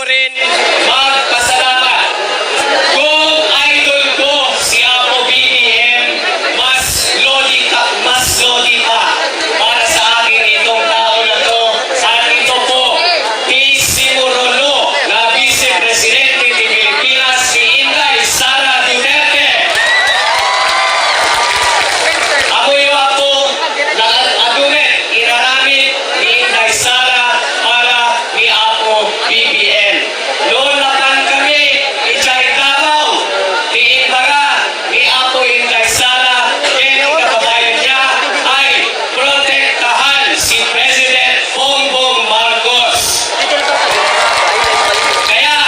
rin magpasalamat. Kung idol ko si Apo BBM, mas lodi pa para sa akin itong tao na to. At ito po, Isimorolo na Vice Presidente ng Pilipinas, si Inday Sara Duterte. Amoy po, adumet, iraramit ni Inday Sara para ni Apo BBM. Noon napan kami, ichay Davao, tiin baga ni Apo Inday Sara, kaya ang kababayan niya ay protektahan si President Bongbong Marcos. Kaya,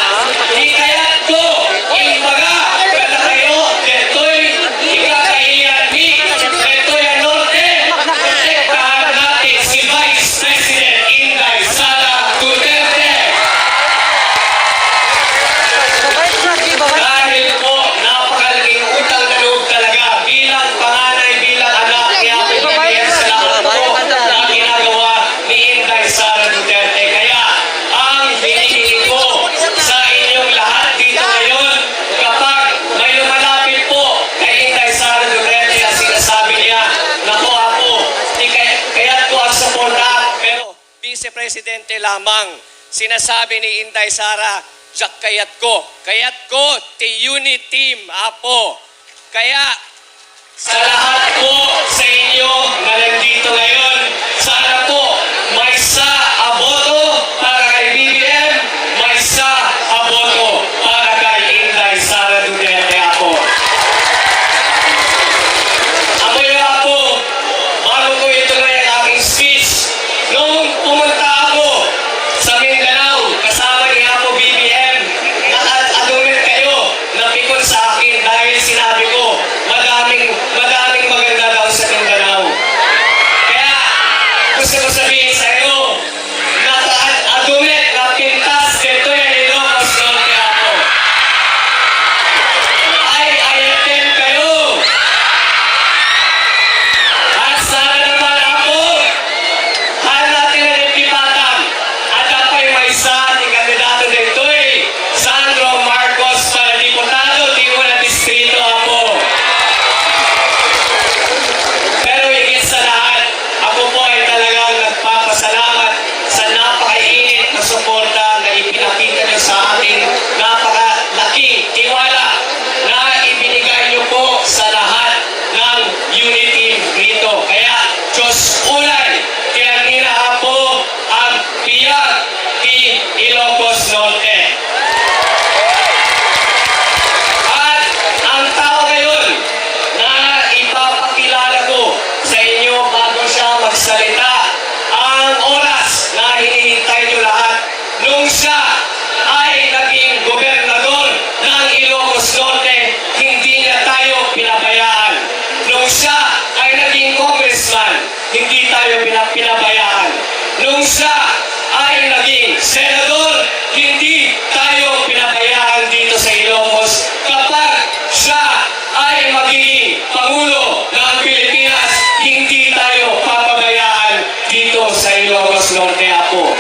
hikayat ko, imbaga, kada kayo, detoy, ikakaiyan ni, detoy ang norte, protektahan natin si Vice President Inday Sara Duterte. Dahil po, napakalaking utang na loob talaga bilang panganay, bilang anak ni Apo BBM sa lahat po na ginagawa ni Inday Sara Duterte. Kaya, ang hinihingi ko sa inyong lahat dito ngayon, kapag may lumalapit po kay Inday Sara Duterte na sinasabi niya, naku Apo, kaya't ko ang suporta, pero Vice Presidente lamang. Sinasabi ni Inday Sara, Jack kayat ko, ti unit team, Apo. Kaya, sa lahat po sa inyo na nandito ngayon, sana po may sa aboto para kay BBM, may sa aboto para kay Inday Sara Duterte, Apo. Amoy Apo, bago ko ito na yung aking speech, nung pumunta ako sa Mindanao, kasama ni Apo BBM, nakad-adumin kayo, napikon sa akin dahil sinabi ko, madaming maganda daw sa Mindanao. Kaya, gusto ko sabihin sa iyo, nakad-adumin, napintas, dito yan Ilocos Norte, Apo. Ay, ayatin kayo. At sana naman, Apo, hal natin na rin pipatang at apay may isa ni kandidato dito Sandro Marcos para diputado, di mo na distrito, Apo. Pero higit sa lahat, ako po ay talagang nagpapasalamat sa napakainit na suporta na ipinakita niyo sa ating napakalaking tiwala na ibinigay niyo po sa lahat ng unity rito. Kaya, Diyos ulay, tinanina Apo ang piyag ti Ilocos Norte. At ang tao ngayon na ipapakilala ko sa inyo bago siya magsalita, ang oras na hinihintay niyo lahat, nung siya ay naging gobernador ng Ilocos Norte, hindi niya tayo pinabayaan. Nung siya ay naging congressman, hindi tayo pinabayaan. Nung siya ay naging senador, hindi tayo pinabayaan dito sa Ilocos. Kapag siya ay magiging Pangulo ng Pilipinas, hindi tayo papabayaan dito sa Ilocos Norte, Apo.